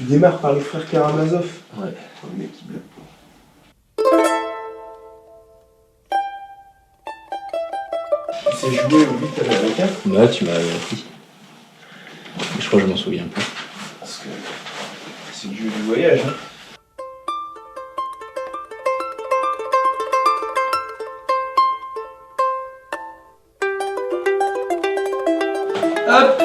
Tu démarres par les frères Karamazov. Ouais. Le mec qui bloque. Tu sais jouer au 8 américain? Là, tu m'as appris. Je crois que je m'en souviens pas. Parce que c'est le jeu du voyage. Hein. Hop!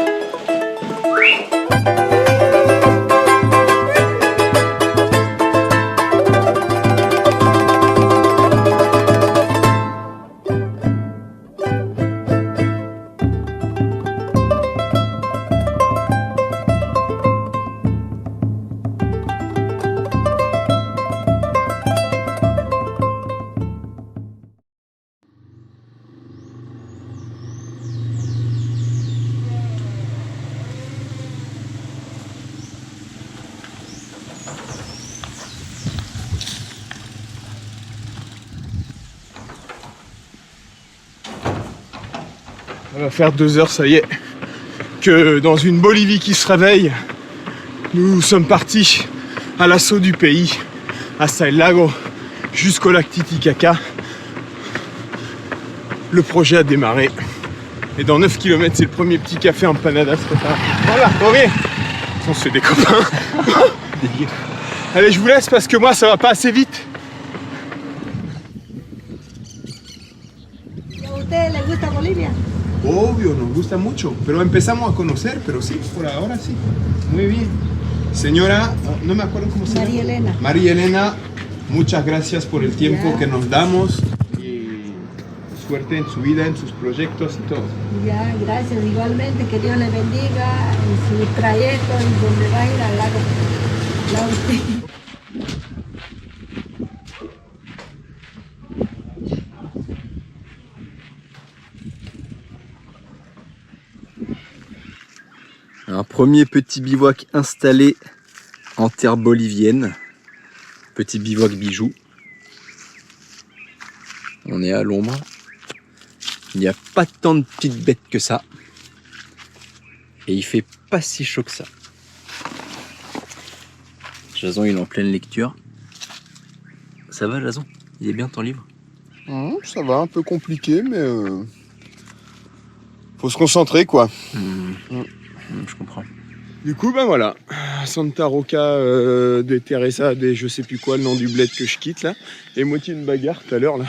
Ça va faire 2 heures, ça y est, que dans une Bolivie qui se réveille, nous sommes partis à l'assaut du pays, hasta el lago, jusqu'au lac Titicaca. Le projet a démarré. Et dans 9 km, c'est le premier petit café empanada se prépare. Voilà, on vient. On se fait des copains. Allez, je vous laisse parce que moi, ça va pas assez vite. ¿A usted le gusta Bolivia? Obvio, nos gusta mucho, pero empezamos a conocer, pero sí, por ahora sí. Muy bien. Señora, no me acuerdo cómo se llama. María Elena. María Elena, muchas gracias por el tiempo que nos damos y suerte en su vida, en sus proyectos y todo. Ya, gracias. Igualmente, que Dios le bendiga en su trayecto y donde va a ir al lago. Un premier petit bivouac installé en terre bolivienne. Petit bivouac bijou. On est à l'ombre. Il n'y a pas tant de petites bêtes que ça. Et il fait pas si chaud que ça. Jason, il est en pleine lecture. Ça va, Jason? Il est bien ton livre? Ça va, un peu compliqué, mais faut se concentrer, quoi. Je comprends. Du coup, ben voilà, Santa Roca de Teresa, des je sais plus quoi, le nom du bled que je quitte là, et moitié une bagarre tout à l'heure là.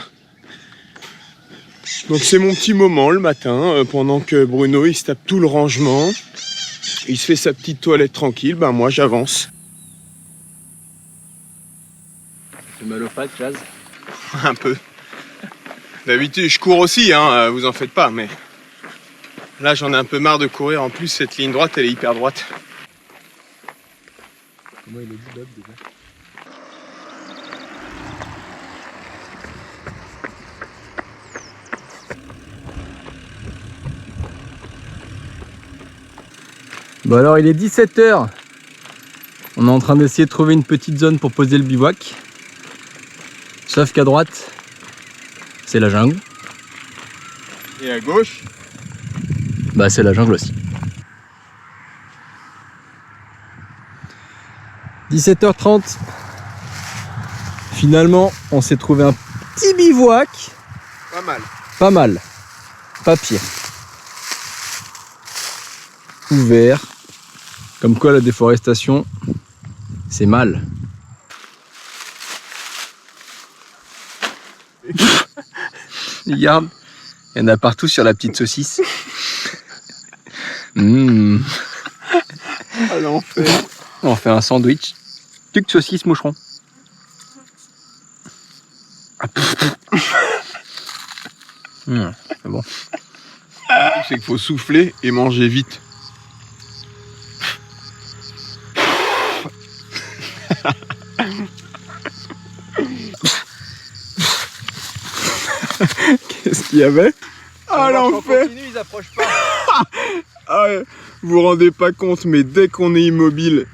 Donc c'est mon petit moment le matin, pendant que Bruno il se tape tout le rangement, il se fait sa petite toilette tranquille, ben moi j'avance. Tu mal aux pattes, Jazz? Un peu. D'habitude je cours aussi, hein, vous en faites pas, mais là j'en ai un peu marre de courir, en plus cette ligne droite elle est hyper droite. Comment il est dit, Bob, déjà? Bon alors il est 17 h. On est en train d'essayer de trouver une petite zone pour poser le bivouac. Sauf qu'à droite, c'est la jungle. Et à gauche? Bah c'est la jungle aussi. 17 h 30. Finalement, on s'est trouvé un petit bivouac. Pas mal. Pas mal. Pas pire. Ouvert. Comme quoi la déforestation, c'est mal. Regarde, il y en a partout sur la petite saucisse. Ah l'enfer. On fait un sandwich. Tuc saucisse moucheron. C'est bon. C'est qu'il faut souffler et manger vite. Qu'est-ce qu'il y avait? Ah l'enfer! Ils approchent pas. Ah, vous vous rendez pas compte, mais dès qu'on est immobile,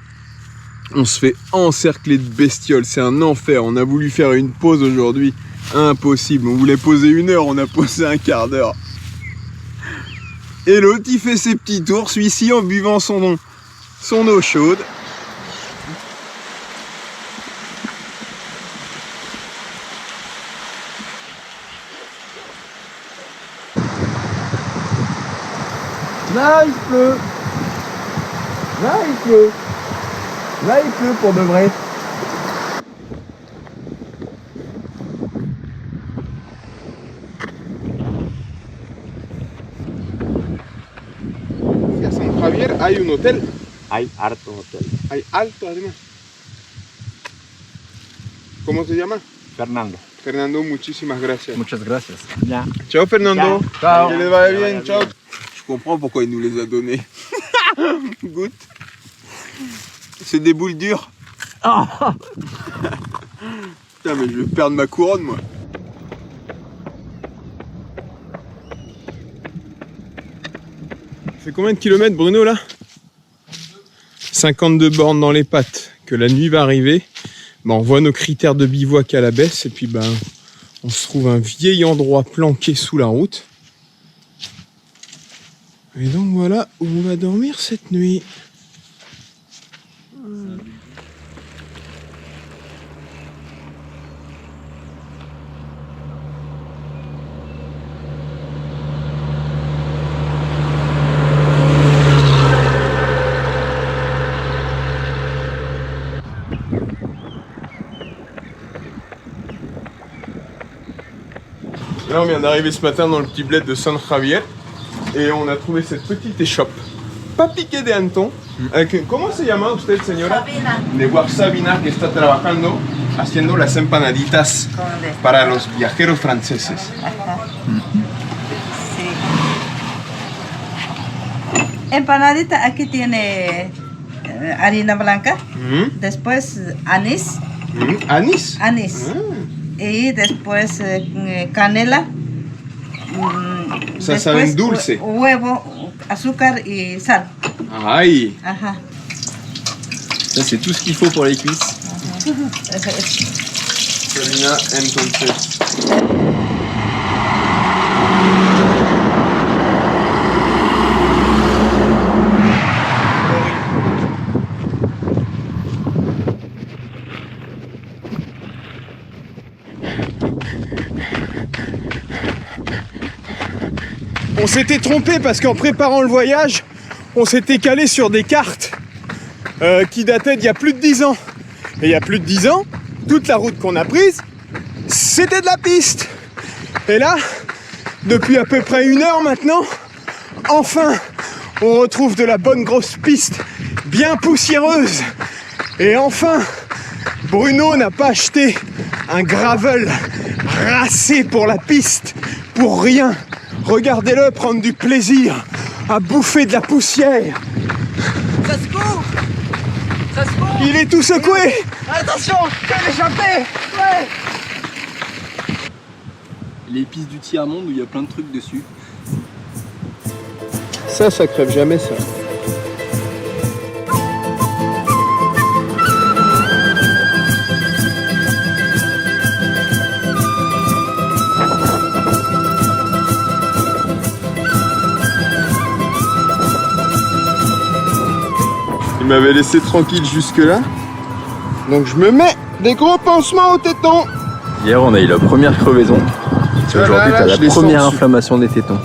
on se fait encercler de bestioles. C'est un enfer. On a voulu faire une pause aujourd'hui. Impossible. On voulait poser 1 heure, on a posé un quart d'heure. Et l'autre, il fait ses petits tours. Celui-ci en buvant son eau chaude. Là, il pleut. Là, il pleut. Là, il pleut pour de vrai. À San Javier hay un hotel. Hay harto hotel. Hay alto además. ¿Cómo se llama? Fernando. Fernando, muchísimas gracias. Muchas gracias. Ya. Ciao Fernando. Ciao. Que les vaya bien, ciao. Je comprends pourquoi il nous les a donnés. Goûte. C'est des boules dures. Putain, mais je vais perdre ma couronne, moi. C'est combien de kilomètres, Bruno, là? 52 bornes dans les pattes. Que la nuit va arriver. On voit nos critères de bivouac à la baisse. Et puis, on se trouve un vieil endroit planqué sous la route. Et donc, voilà où on va dormir cette nuit. Là, on vient d'arriver ce matin dans le petit bled de San Javier et on a trouvé cette petite échoppe, pas piquée de hanton. ¿Cómo se llama usted, señora? Sabina. De Sabina, que está trabajando haciendo las empanaditas para los viajeros franceses. Sí. Empanadita, aquí tiene harina blanca, después anís, ¿Anís? anís, y después canela, O sea, saben dulce. Huevo, azúcar y sal. Ay, Ajá. Ça, c'est tout ce qu'il faut pour les cuisses. Sabina, entonces. On s'était trompé parce qu'en préparant le voyage, on s'était calé sur des cartes qui dataient d'il y a plus de 10 ans. Et il y a plus de 10 ans, toute la route qu'on a prise, c'était de la piste. Et là, depuis à peu près 1 heure maintenant, enfin, on retrouve de la bonne grosse piste, bien poussiéreuse. Et enfin, Bruno n'a pas acheté un gravel racé pour la piste, pour rien. Regardez-le prendre du plaisir à bouffer de la poussière. Ça se court. Ça se court. Il est tout secoué. Attention, je vais l'échapper. Ouais. Les pistes du tiers-monde où il y a plein de trucs dessus. Ça crève jamais, ça. Il m'avait laissé tranquille jusque-là. Donc je me mets des gros pansements au téton. Hier, on a eu la première crevaison. Et aujourd'hui, là, t'as je la descends première dessus. inflammation des tétons.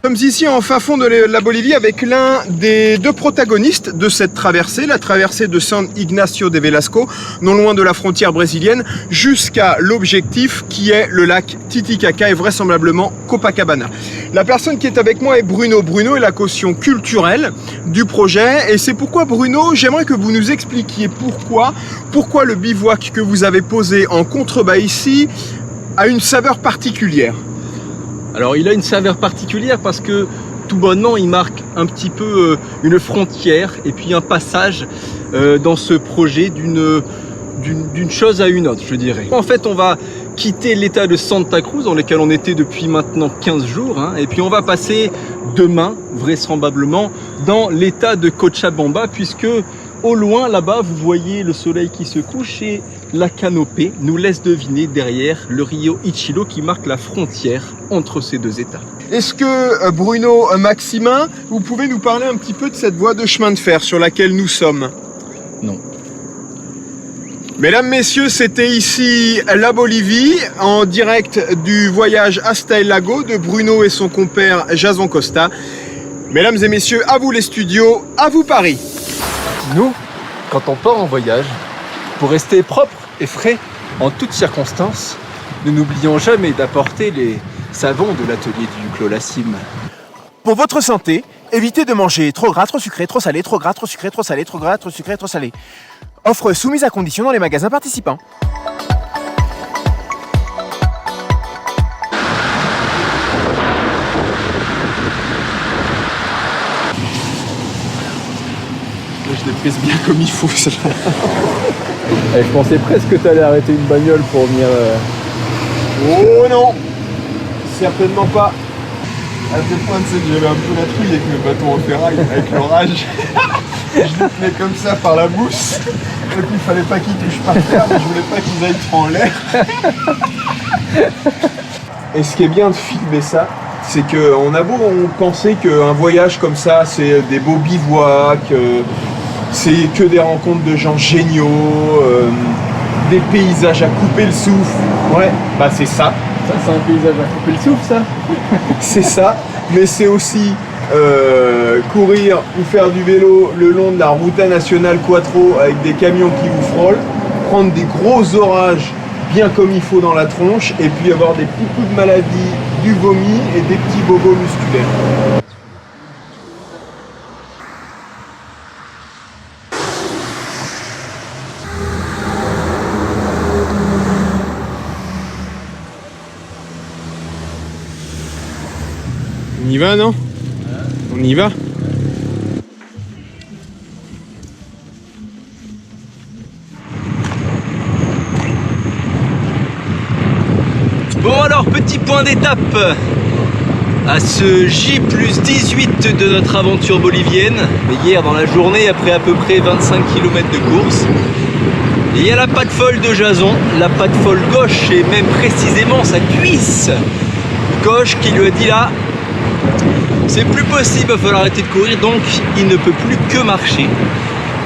Nous sommes ici en fin fond de la Bolivie avec l'un des 2 protagonistes de cette traversée, la traversée de San Ignacio de Velasco, non loin de la frontière brésilienne, jusqu'à l'objectif qui est le lac Titicaca et vraisemblablement Copacabana. La personne qui est avec moi est Bruno. Bruno est la caution culturelle du projet et c'est pourquoi, Bruno, j'aimerais que vous nous expliquiez pourquoi le bivouac que vous avez posé en contrebas ici a une saveur particulière. Alors il a une saveur particulière parce que tout bonnement il marque un petit peu une frontière et puis un passage dans ce projet d'une chose à une autre, je dirais. En fait on va quitter l'état de Santa Cruz dans lequel on était depuis maintenant 15 jours. Hein, et puis on va passer demain, vraisemblablement, dans l'état de Cochabamba, puisque au loin, là-bas, vous voyez le soleil qui se couche et la canopée nous laisse deviner derrière le rio Ichilo qui marque la frontière entre ces deux états. Est-ce que Bruno, Maximin, vous pouvez nous parler un petit peu de cette voie de chemin de fer sur laquelle nous sommes? Non. Mesdames, messieurs, c'était ici la Bolivie, en direct du voyage Hasta el Lago de Bruno et son compère Jason Costa. Mesdames et messieurs, à vous les studios, à vous Paris. Nous, quand on part en voyage, pour rester propre et frais en toutes circonstances, nous n'oublions jamais d'apporter les savons de l'atelier du Clolassim. Pour votre santé, évitez de manger trop gras, trop sucré, trop salé, trop gras, trop sucré, trop salé, trop gras, trop sucré, trop salé. Offre soumise à condition dans les magasins participants. Je l'ai prise bien comme il faut, celle-là. Je pensais presque que tu allais arrêter une bagnole pour venir... Oh non, certainement pas. À tel point, tu sais que j'avais un peu la trouille avec le bâton en ferraille, avec l'orage. Je le tenais comme ça par la mousse. Et puis il fallait pas qu'il touche par terre, mais je voulais pas qu'ils aillent trop en l'air. Et ce qui est bien de filmer ça, c'est qu'on a beau penser qu'un voyage comme ça, c'est des beaux bivouacs, c'est que des rencontres de gens géniaux, des paysages à couper le souffle. Ouais, bah c'est ça. Ça, c'est un paysage à couper le souffle, ça. C'est ça, mais c'est aussi courir ou faire du vélo le long de la Ruta Nacional Quattro avec des camions qui vous frôlent, prendre des gros orages bien comme il faut dans la tronche et puis avoir des petits coups de maladie, du vomi et des petits bobos musculaires. On y va, non? On y va? Bon alors, petit point d'étape à ce J+18 de notre aventure bolivienne. Mais hier dans la journée, après à peu près 25 km de course, il y a la patte folle de Jason, la patte folle gauche et même précisément sa cuisse gauche qui lui a dit là, c'est plus possible, il va falloir arrêter de courir, donc il ne peut plus que marcher.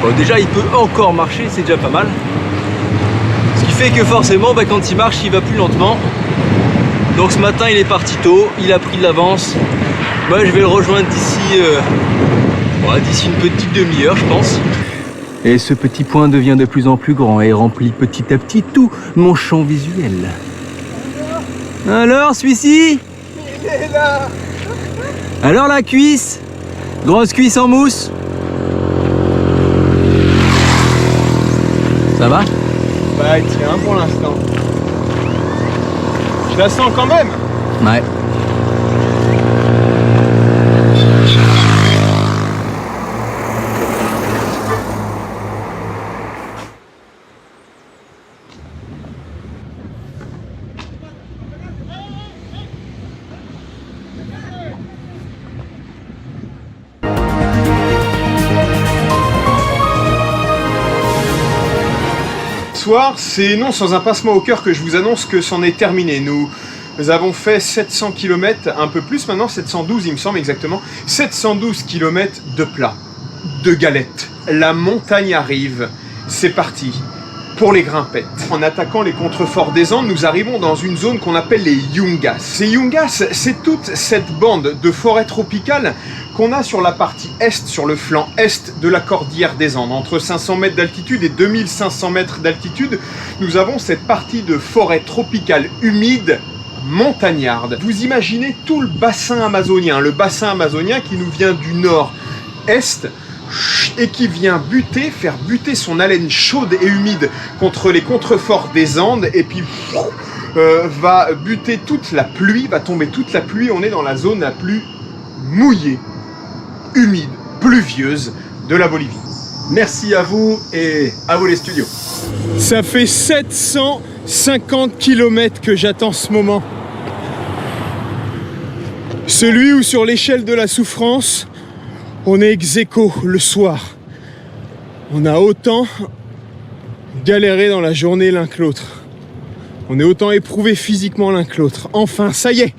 Bon, déjà il peut encore marcher, c'est déjà pas mal. Ce qui fait que forcément quand il marche il va plus lentement. Donc ce matin il est parti tôt, il a pris de l'avance. Moi je vais le rejoindre d'ici une petite demi-heure je pense. Et ce petit point devient de plus en plus grand et remplit petit à petit tout mon champ visuel. Alors celui-ci? Il est là! Alors la cuisse? Grosse cuisse en mousse? Ça va? Bah il tient pour l'instant. Je la sens quand même. Ouais. Soir, c'est non sans un pincement au cœur que je vous annonce que c'en est terminé. Nous avons fait 700 km, un peu plus maintenant, 712 il me semble exactement, 712 km de plat, de galettes. La montagne arrive, c'est parti pour les grimpettes. En attaquant les contreforts des Andes, nous arrivons dans une zone qu'on appelle les Yungas. Ces Yungas, c'est toute cette bande de forêt tropicale qu'on a sur la partie est, sur le flanc est de la cordillère des Andes. Entre 500 mètres d'altitude et 2500 mètres d'altitude, nous avons cette partie de forêt tropicale humide, montagnarde. Vous imaginez tout le bassin amazonien qui nous vient du nord-est et qui vient faire buter son haleine chaude et humide contre les contreforts des Andes et puis va buter toute la pluie, va tomber toute la pluie. On est dans la zone la plus mouillée, humide, pluvieuse de la Bolivie. Merci à vous et à vous les studios. Ça fait 700 50 km que j'attends ce moment. Celui où sur l'échelle de la souffrance, on est ex aequo le soir. On a autant galéré dans la journée l'un que l'autre. On est autant éprouvé physiquement l'un que l'autre. Enfin, ça y est,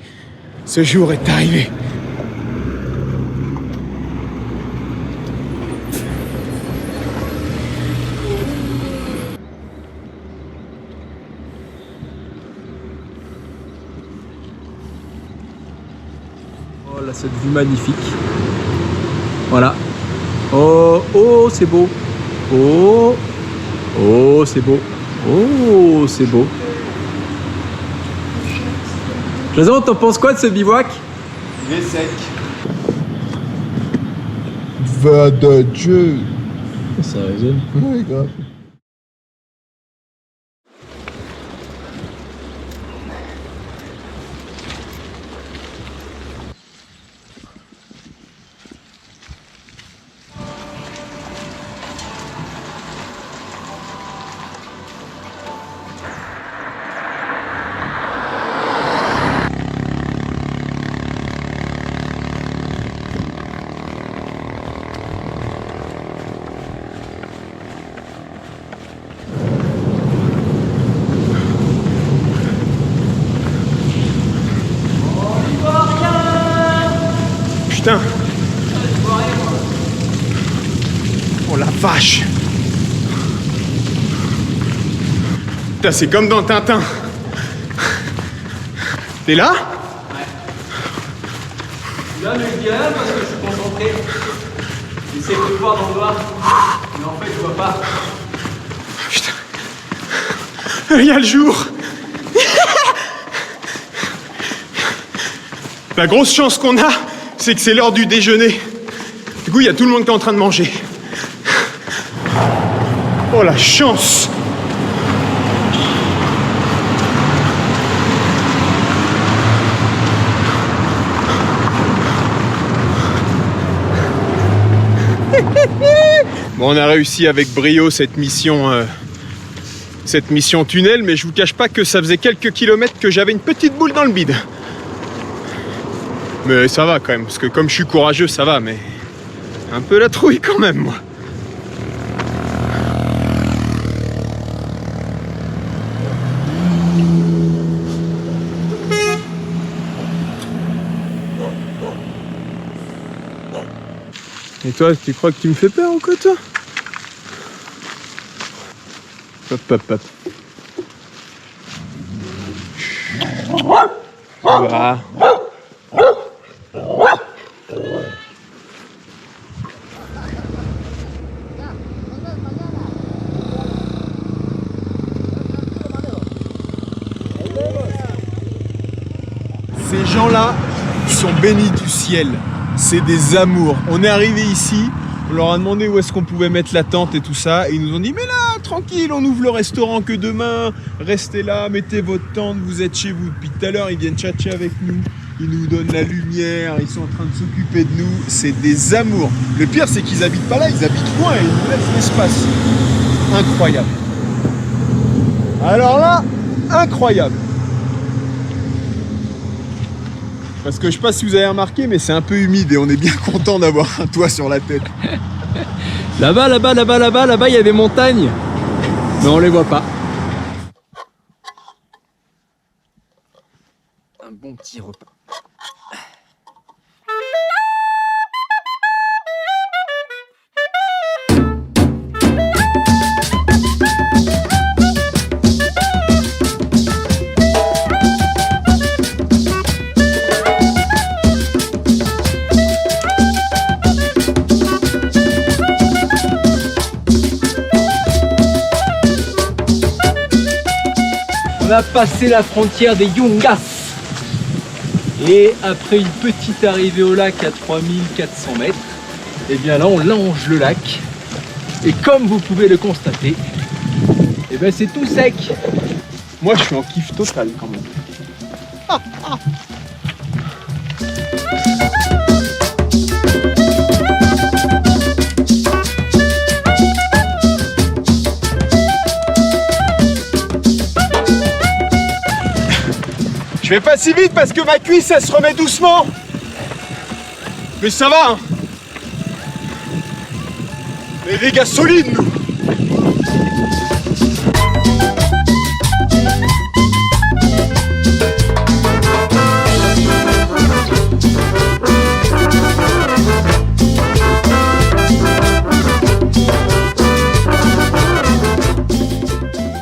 ce jour est arrivé. Oh là, cette vue magnifique. Voilà. Oh, oh, c'est beau. Oh, oh, c'est beau. Oh, c'est beau. Jason, t'en penses quoi de ce bivouac? Il est sec. Va de Dieu. Ça résonne. Ouais, grave. Putain. Oh la vache. Putain, c'est comme dans Tintin. T'es là? Là, je dis rien parce que je suis concentré. J'essaie de voir dans le noir. Mais en fait, je vois pas. Putain. Il y a le jour. La grosse chance qu'on a, c'est que c'est l'heure du déjeuner. Du coup, il y a tout le monde qui est en train de manger. Oh la chance! Bon, on a réussi avec brio cette mission tunnel, mais je vous cache pas que ça faisait quelques kilomètres que j'avais une petite boule dans le bide. Mais ça va quand même, parce que comme je suis courageux, ça va, mais un peu la trouille quand même, moi. Et toi, tu crois que tu me fais peur ou quoi, toi? Hop, hop, hop. Voilà. Ces gens-là sont bénis du ciel. C'est des amours. On est arrivé ici, on leur a demandé où est-ce qu'on pouvait mettre la tente et tout ça, et ils nous ont dit mais là, tranquille, on ouvre le restaurant que demain, restez là, mettez votre tente, vous êtes chez vous. Depuis tout à l'heure, ils viennent tchatcher avec nous, ils nous donnent la lumière, ils sont en train de s'occuper de nous, c'est des amours. Le pire, c'est qu'ils habitent pas là, ils habitent loin et ils nous laissent l'espace. Incroyable. Alors là, incroyable. Parce que je sais pas si vous avez remarqué, mais c'est un peu humide et on est bien content d'avoir un toit sur la tête. Là-bas, là-bas, là-bas, là-bas, là-bas, il y a des montagnes. Mais on les voit pas. Un bon petit repas. On a passé la frontière des Yungas et après une petite arrivée au lac à 3400 mètres, et bien là on longe le lac et comme vous pouvez le constater, et bien c'est tout sec. Moi je suis en kiff total quand même. Je vais pas si vite parce que ma cuisse elle se remet doucement. Mais ça va hein. Les dégâts solides nous.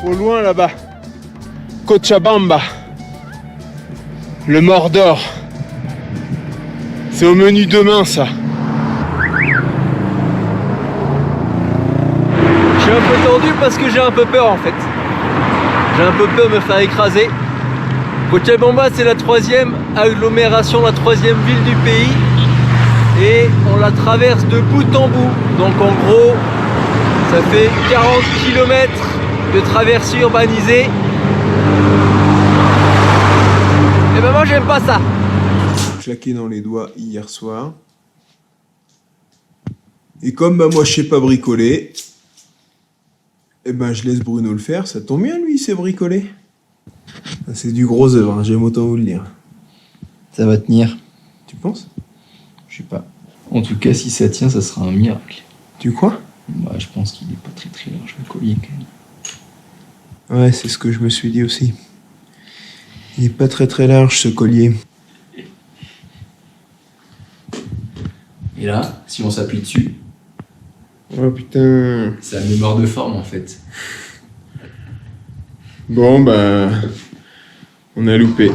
Au loin là-bas, Cochabamba, le Mordor. C'est au menu demain ça. Je suis un peu tendu parce que j'ai un peu peur en fait. J'ai un peu peur de me faire écraser. Cochabamba c'est la 3e agglomération, la 3e ville du pays. Et on la traverse de bout en bout. Donc en gros, ça fait 40 km de traversée urbanisée. Et ben moi j'aime pas ça. Claqué dans les doigts hier soir. Et comme bah, moi je sais pas bricoler, et ben je laisse Bruno le faire, ça tombe bien lui il sait bricoler. C'est du gros œuvre, hein, j'aime autant vous le dire. Ça va tenir. Tu penses? Je sais pas. En tout cas si ça tient ça sera un miracle. Tu crois? Bah, je pense qu'il est pas très large le collier quand même. Ouais, c'est ce que je me suis dit aussi. Il est pas très large ce collier. Et là, si on s'appuie dessus, Oh putain. c'est la mémoire de forme en fait. Bon bah, on a loupé.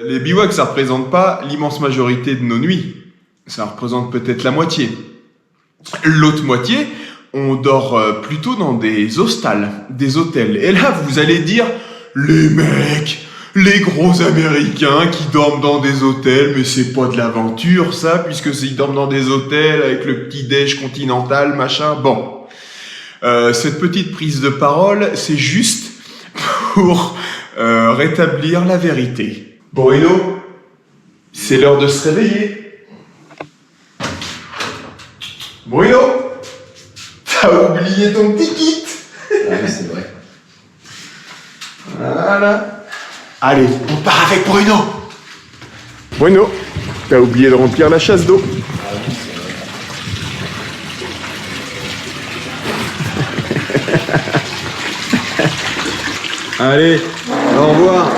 Les bivouacs, ça représente pas l'immense majorité de nos nuits. Ça représente peut-être la moitié. L'autre moitié, on dort plutôt dans des hostals, des hôtels. Et là, vous allez dire, les mecs, les gros Américains qui dorment dans des hôtels, mais c'est pas de l'aventure, ça, puisque ils dorment dans des hôtels avec le petit déj continental, machin. Bon. Cette petite prise de parole, c'est juste pour rétablir la vérité. Bruno, c'est l'heure de se réveiller. Bruno, t'as oublié ton petit kit. Ah oui, c'est vrai. Voilà. Allez, on part avec Bruno. Bruno, t'as oublié de remplir la chasse d'eau. Ah oui, c'est vrai. Allez, au revoir.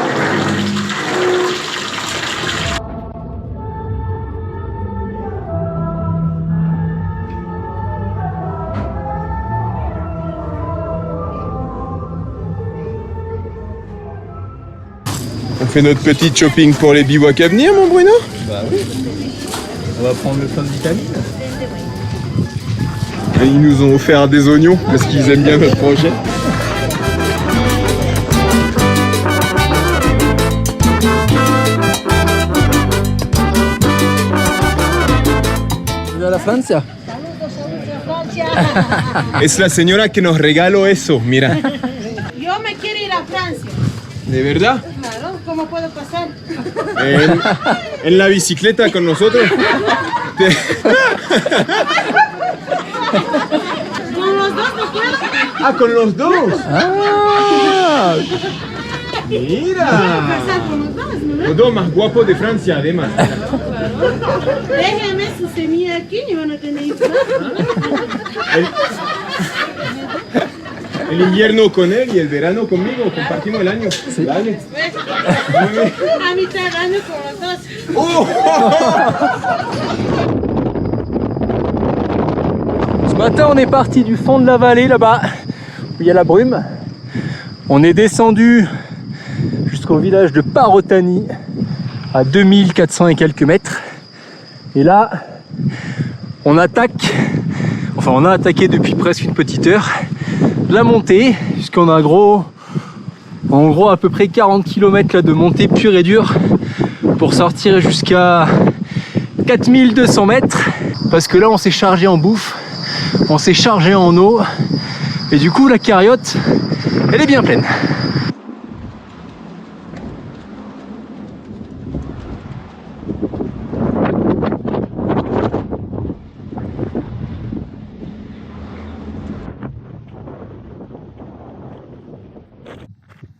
On fait notre petit shopping pour les bivouacs à venir, mon Bruno? Bah oui. On va prendre le plein de vitamines. Et ils nous ont offert des oignons parce qu'ils aiment bien notre projet. De la Francia. Es la señora que nos regaló eso, mira. Yo me quiero ir a Francia. ¿De verdad? Claro, ¿cómo puedo pasar? En la bicicleta con nosotros. ¿Con los dos no puedo? Ah, con los dos. Ah, mira. Pasar con los dos, ¿no? Los dos más guapos de Francia, además. Déjenme su semilla aquí y van a tener hijos. El invierno con él y el verano conmigo, compartimos el año. Sí. Dale. A mitad de año con los dos. Oh. Ce matin, on est parti du fond de la vallée là-bas où il y a la brume. On est descendu jusqu'au village de Parotani à 2400 et quelques mètres. Et là, on attaque, enfin on a attaqué depuis presque une petite heure la montée, puisqu'on a en gros à peu près 40 km là de montée pure et dure pour sortir jusqu'à 4200 mètres, parce que là on s'est chargé en bouffe. On s'est chargé en eau et du coup la carriote, elle est bien pleine.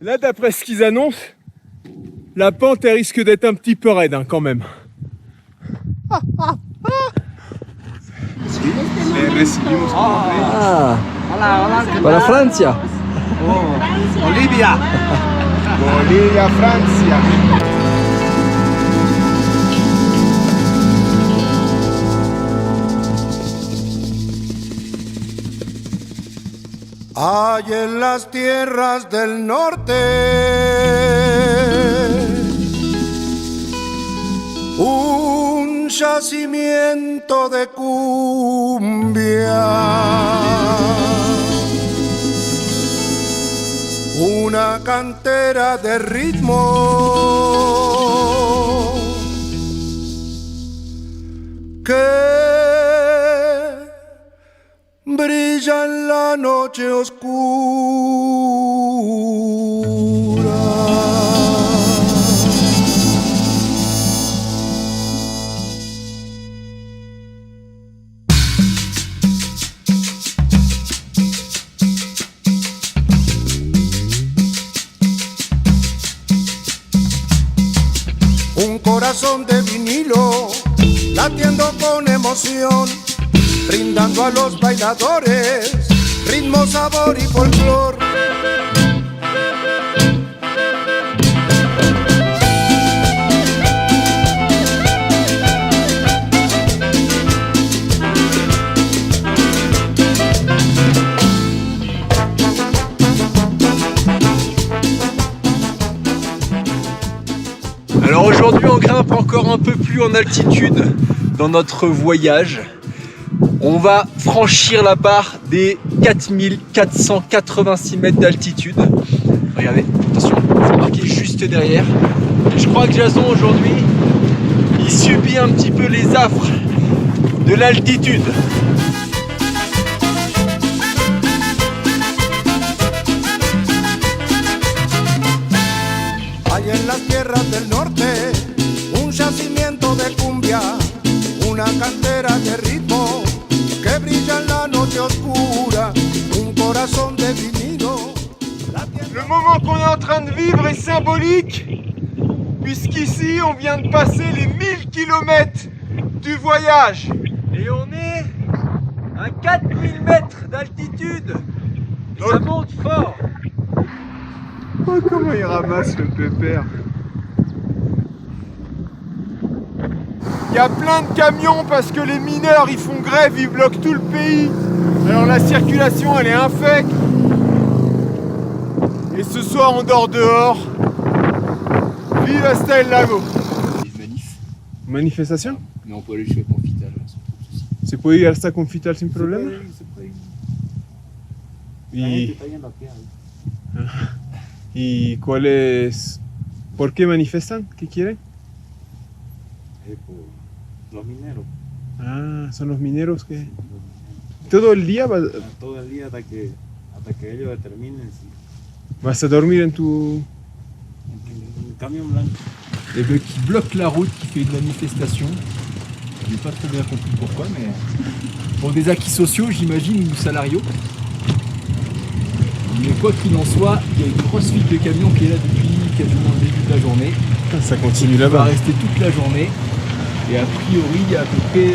Là, d'après ce qu'ils annoncent, la pente elle risque d'être un petit peu raide hein, quand même. Para Francia. Bolivia, Francia. Hay en las tierras del norte un yacimiento de cumbia, una cantera de ritmo que brilla en la noche oscura. Un corazón de vinilo latiendo con emoción, brindando a los bailadores ritmo, sabor y folclor. Alors aujourd'hui on grimpe encore un peu plus en altitude dans notre voyage. On va franchir la barre des 4486 mètres d'altitude. Regardez, attention, c'est marqué juste derrière. Et je crois que Jason aujourd'hui, il subit un petit peu les affres de l'altitude. Hay en las tierras del norte un yacimiento de cumbia, una cantera de ritmo que brilla en la noche oscura, un corazón de vinilo. Le moment qu'on est en train de vivre est symbolique, puisqu'ici on vient de passer les 1000 km du voyage. Et on est à 4000 mètres d'altitude. Et ça monte fort. Oh, comment il ramasse le pépère. Il y a plein de camions parce que les mineurs ils font grève, ils bloquent tout le pays. Alors la circulation elle est infecte. Et ce soir on dort dehors. Vive hasta el lago. Manifestation? Mais on peut aller jusqu'à Confital. ¿Se puede ir hasta Confital sin problema? ¿Y cuál es? ¿Por qué manifestan? ¿Qué quieren? Los mineros. Ah, son los mineros que... ¿Todo el día Todo el día hasta que ellos determinen si vas a dormir en tu... un camion blanco. Et ben, qui bloque la route, qui fait une manifestation. Je n'ai pas très bien compris pourquoi, mais pour des acquis sociaux, j'imagine, ou salariaux. Mais quoi qu'il en soit, il y a une grosse file de camions qui est là depuis quasiment le début de la journée. Ça continue On va là-bas. rester toute la journée. Et a priori, il y a à peu près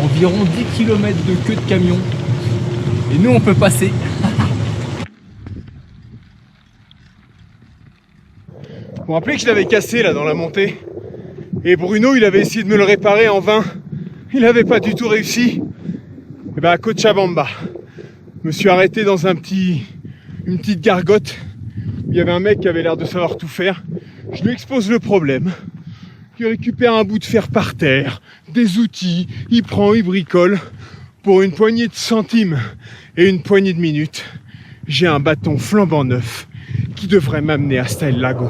environ 10 km de queue de camions. Et nous, on peut passer. Vous vous rappelez que je l'avais cassé là dans la montée. Et Bruno, il avait essayé de me le réparer en vain. Il n'avait pas du tout réussi. Et ben à Cochabamba, je me suis arrêté dans une petite gargote. Il y avait un mec qui avait l'air de savoir tout faire. Je lui expose le problème. Il récupère un bout de fer par terre, des outils, il prend, il bricole. Pour une poignée de centimes et une poignée de minutes, j'ai un bâton flambant neuf qui devrait m'amener à Hasta el Lago.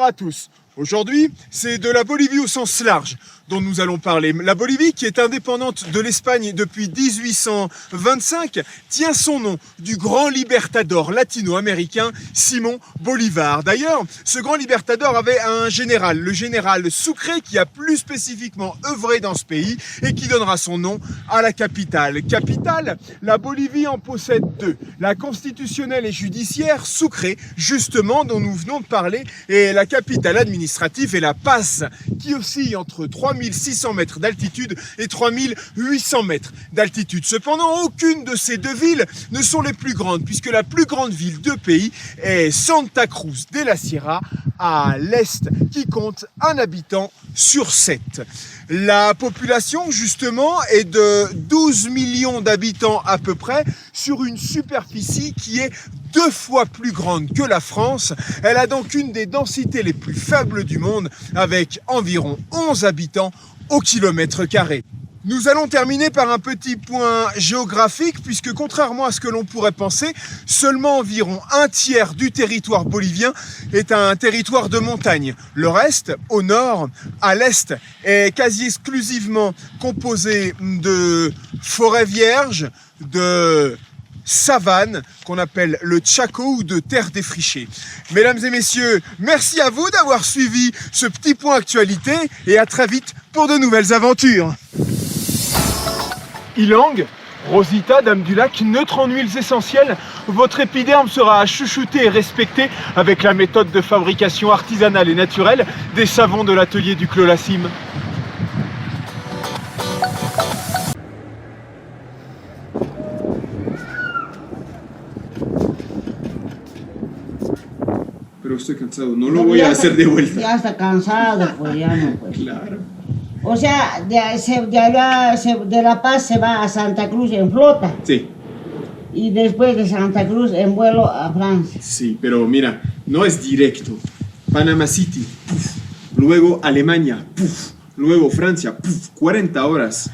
à tous. Aujourd'hui, c'est de la Bolivie au sens large dont nous allons parler. La Bolivie, qui est indépendante de l'Espagne depuis 1825, tient son nom du grand libertador latino-américain Simón Bolívar. D'ailleurs, ce grand libertador avait un général, le général Sucre, qui a plus spécifiquement œuvré dans ce pays et qui donnera son nom à la capitale. Capitale, la Bolivie en possède deux. La constitutionnelle et judiciaire, Sucre, justement, dont nous venons de parler, et la capitale administrative est La Paz, qui oscille entre 3600 mètres d'altitude et 3800 mètres d'altitude. Cependant, aucune de ces deux villes ne sont les plus grandes, puisque la plus grande ville du pays est Santa Cruz de la Sierra, à l'est, qui compte un habitant sur 7. La population, justement, est de 12 millions d'habitants à peu près, sur une superficie qui est 2 fois plus grande que la France. Elle a donc une des densités les plus faibles du monde, avec environ 11 habitants au kilomètre carré. Nous allons terminer par un petit point géographique, puisque contrairement à ce que l'on pourrait penser, seulement environ un tiers du territoire bolivien est un territoire de montagne. Le reste, au nord, à l'est, est quasi exclusivement composé de forêts vierges, de savane qu'on appelle le Chaco ou de terre défrichée. Mesdames et messieurs, merci à vous d'avoir suivi ce petit point actualité et à très vite pour de nouvelles aventures. Ilang, Rosita, dame du lac, neutre en huiles essentielles, votre épiderme sera chouchouté et respecté avec la méthode de fabrication artisanale et naturelle des savons de l'atelier du Clos La Cime. Pero estoy cansado, no lo voy a hacer de vuelta. Ya está cansado, pues ya no, pues. Claro. O sea, de La Paz se va a Santa Cruz en flota. Sí, Y después de Santa Cruz en vuelo a Francia. sí, pero mira, no es directo. Panama City, puf. Luego Alemania, puf. Luego Francia, puf. 40 horas.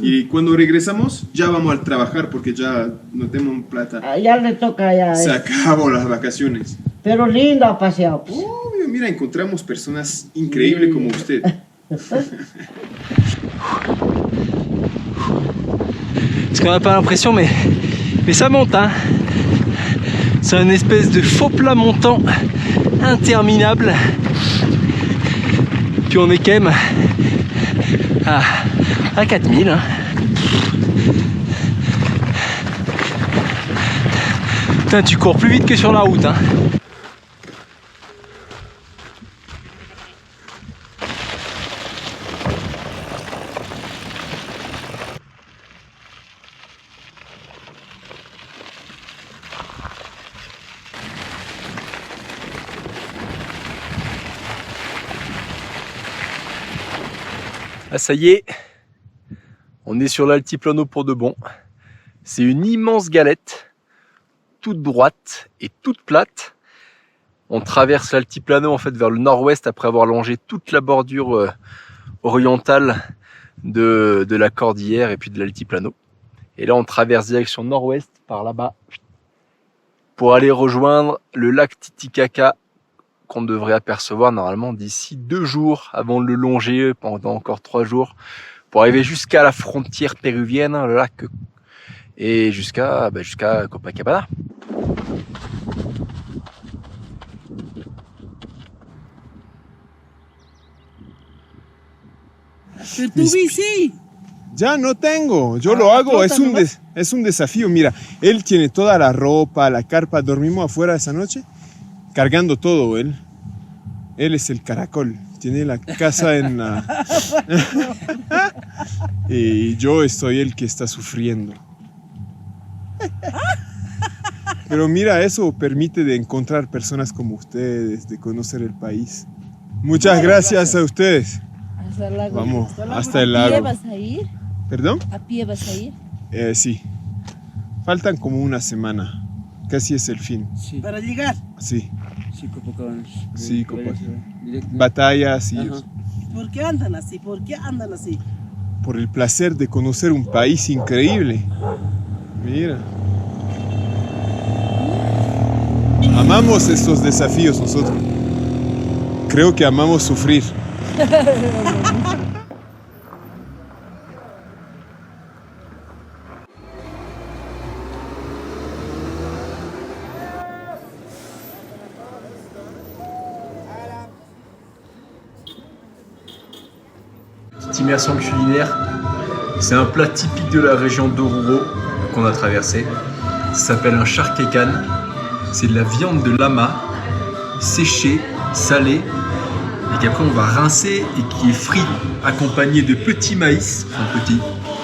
Y cuando regresamos, ya vamos a trabajar porque ya no tenemos plata. Ya le toca ya. Se acabó las vacaciones. Pero lindo ha paseado. Obvio, mira, encontramos personas increíbles como usted. Parce qu'on n'a pas l'impression, mais ça monte, hein. C'est une espèce de faux plat montant interminable. Puis on est quand même à 4000. Hein. Putain, tu cours plus vite que sur la route. Hein. Ah, ça y est, on est sur l'altiplano pour de bon. C'est une immense galette, toute droite et toute plate. On traverse l'altiplano en fait vers le nord-ouest après avoir longé toute la bordure orientale de la cordillère et puis de l'altiplano. Et là on traverse direction nord-ouest par là-bas pour aller rejoindre le lac Titicaca qu'on devrait apercevoir normalement d'ici 2 jours avant de le longer pendant encore 3 jours pour arriver jusqu'à la frontière péruvienne, le lac, et jusqu'à Copacabana. Pero tu bici. Ya no tengo, yo lo hago, es un desafío. Mira, él tiene toda la ropa, la carpa, dormimos afuera esa noche, cargando todo él. Él es el caracol, tiene la casa en la... y yo soy el que está sufriendo. Pero mira, eso permite de encontrar personas como ustedes, de conocer el país. Muchas gracias a ustedes. Hasta el lago. Vamos, hasta el lago. ¿A pie vas a ir? ¿Perdón? ¿A pie vas a ir? Sí. Faltan como una semana. Casi es el fin. Sí. Para llegar. Sí. Sí, Copacabana. Sí, Copacabana. Batallas y eso. ¿Por qué andan así? ¿Por qué andan así? Por el placer de conocer un país increíble. Mira. Amamos estos desafíos nosotros. Creo que amamos sufrir. Petite immersion culinaire, c'est un plat typique de la région d'Oruro qu'on a traversé. Ça s'appelle un charquecan. C'est de la viande de lama séchée, salée, et qu'après on va rincer et qui est frit, accompagné de petits maïs, enfin petits,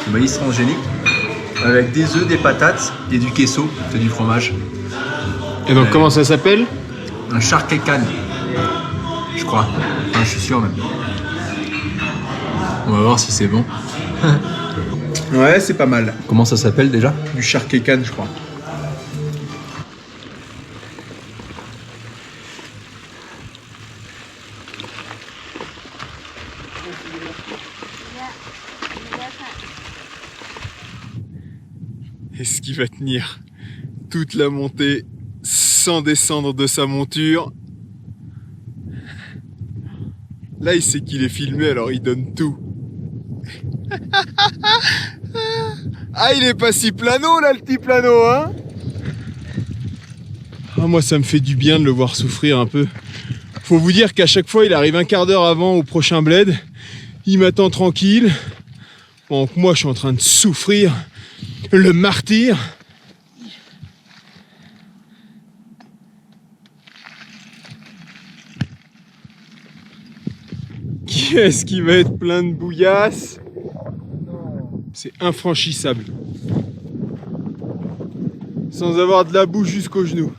du maïs transgénique, avec des œufs, des patates et du queso, c'est du fromage. Et donc comment ça s'appelle? Un charquecan, je crois. Enfin, je suis sûr même. On va voir si c'est bon. Ouais, c'est pas mal. Comment ça s'appelle déjà? Du charquecan, je crois. Est-ce qu'il va tenir toute la montée sans descendre de sa monture? Là, il sait qu'il est filmé, alors il donne tout. Ah, il est pas si plano, là, le petit plano, hein? Ah, moi, ça me fait du bien de le voir souffrir un peu. Faut vous dire qu'à chaque fois, il arrive un quart d'heure avant au prochain bled. Il m'attend tranquille. Pendant que moi, je suis en train de souffrir. Le martyr. Qui est-ce qui va être plein de bouillasse? C'est infranchissable. Sans avoir de la boue jusqu'aux genoux.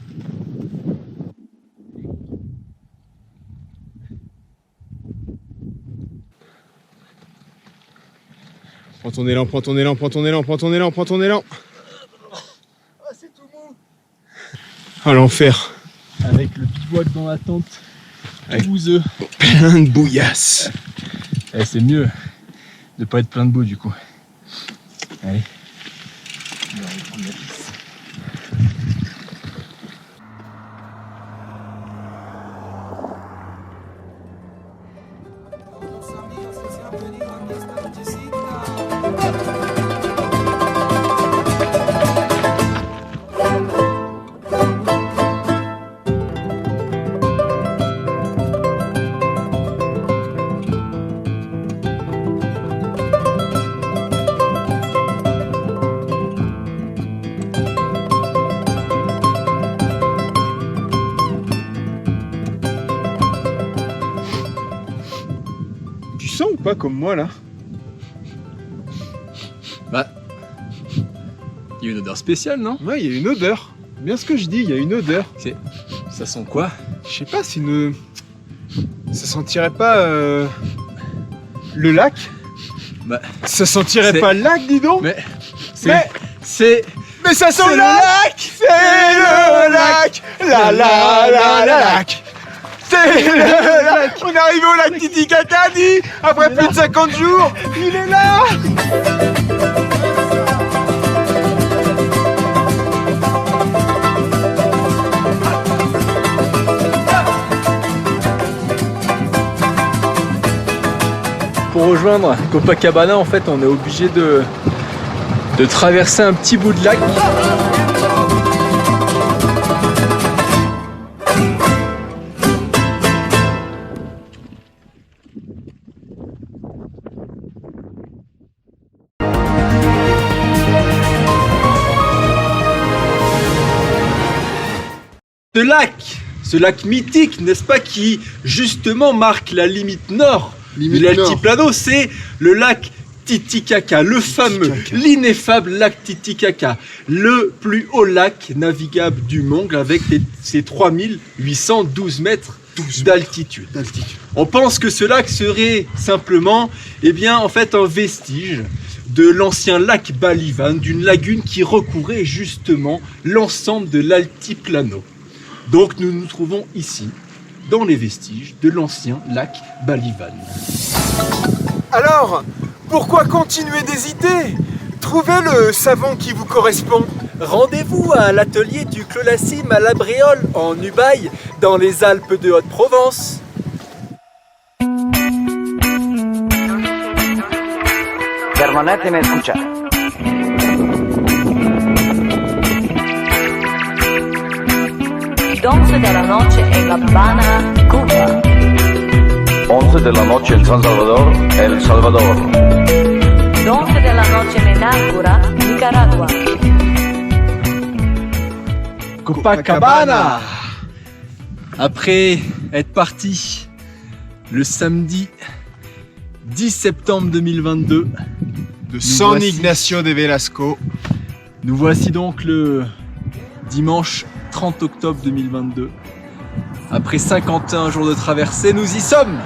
Prends ton élan, prends ton élan, prends ton élan, prends ton élan, prends ton élan. Ah, c'est tout mou. Ah, l'enfer. Avec le bivouac dans la tente, Avec- bouseux. Plein de bouillasse. Eh, c'est mieux de pas être plein de boue du coup. Allez. On va aller prendre la piste. Tu sens ou pas comme moi là? Bah, il y a une odeur spéciale, non? Ouais, il y a une odeur. Bien ce que je dis, il y a une odeur. Ça sent quoi? Je sais pas si une... Ça sentirait pas le lac? Bah, Ça sentirait c'est- pas le lac, dis donc? mais Mais- c'est Mais ça sent c'est le le lac! C'est le lac! La lac! C'est le lac! On est arrivé au lac Titicaca, dit! Après plus de 50 jours! Il est là! Pour rejoindre Copacabana, en fait, on est obligé de traverser un petit bout de lac. Ce lac mythique, n'est-ce pas, qui justement marque la limite nord de l'altiplano, c'est le lac Titicaca, le fameux, l'ineffable lac Titicaca, le plus haut lac navigable du monde avec ses 3812 mètres d'altitude. On pense que ce lac serait simplement, eh bien, en fait, un vestige de l'ancien lac Balivan, d'une lagune qui recouvrait justement l'ensemble de l'altiplano. Donc nous nous trouvons ici, dans les vestiges de l'ancien lac Balivan. Alors, pourquoi continuer d'hésiter? Trouvez le savon qui vous correspond. Rendez-vous à l'atelier du Clolassim à La Bréole, en Ubaye, dans les Alpes de Haute-Provence. Permaneceme a escuchar. 11 de la noche en La Habana, Cuba. 11 de la noche en San Salvador, El Salvador. 11 de la noche en Menácora, Nicaragua. Copacabana. Après être parti le samedi 10 septembre 2022 de San Ignacio de Velasco, nous voici donc le dimanche 30 octobre 2022. Après 51 jours de traversée, nous y sommes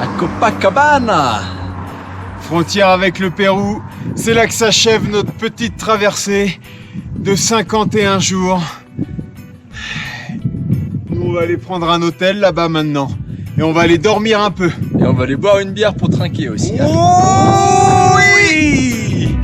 à Copacabana, frontière avec le Pérou. C'est là que s'achève notre petite traversée de 51 jours. Nous, on va aller prendre un hôtel là-bas maintenant. Et on va aller dormir un peu. Et on va aller boire une bière pour trinquer aussi. Hein. Oh oui!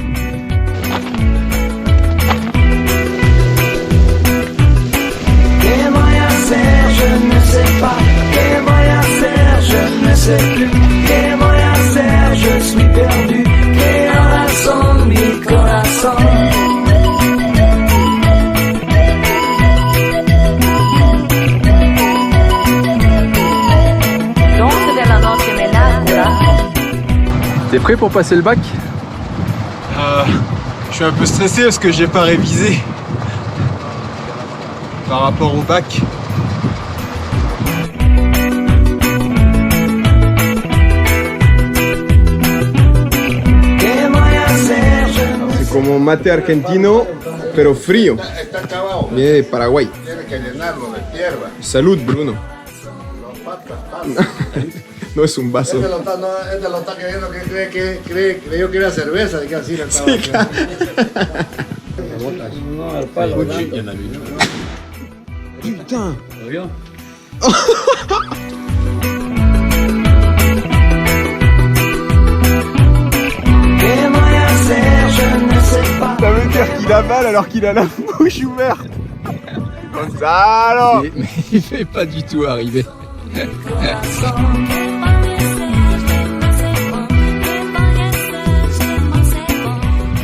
¿Qué voy a hacer? Je ne sais pas. ¿Qué voy a hacer? Je ne sais plus. ¿Qué voy a hacer? Je suis perdu. ¿Qué razón mi corazón? T'es prêt pour passer le bac? Je suis un peu stressé parce que j'ai pas révisé par rapport au bac. C'est como un mate argentino, pero frío. Viene de Paraguay. Salud, Bruno. No es un vaso. Este lo está queriendo que creyó que era cerveza, de que así le estaba haciendo. No, al palo. Putain. ¿Lo vio? Ça veut dire qu'il avale alors qu'il a la bouche ouverte. Gonzalo! Mais il fait pas du tout arriver.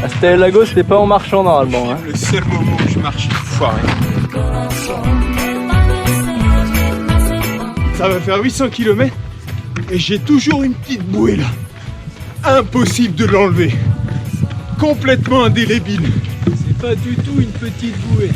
À Stella-Lago, c'était pas en marchant normalement. Hein. Le seul moment où je marche, foiré. Ça va faire 800 km et j'ai toujours une petite bouée là. Impossible de l'enlever. Complètement indélébile. C'est pas du tout une petite bouée.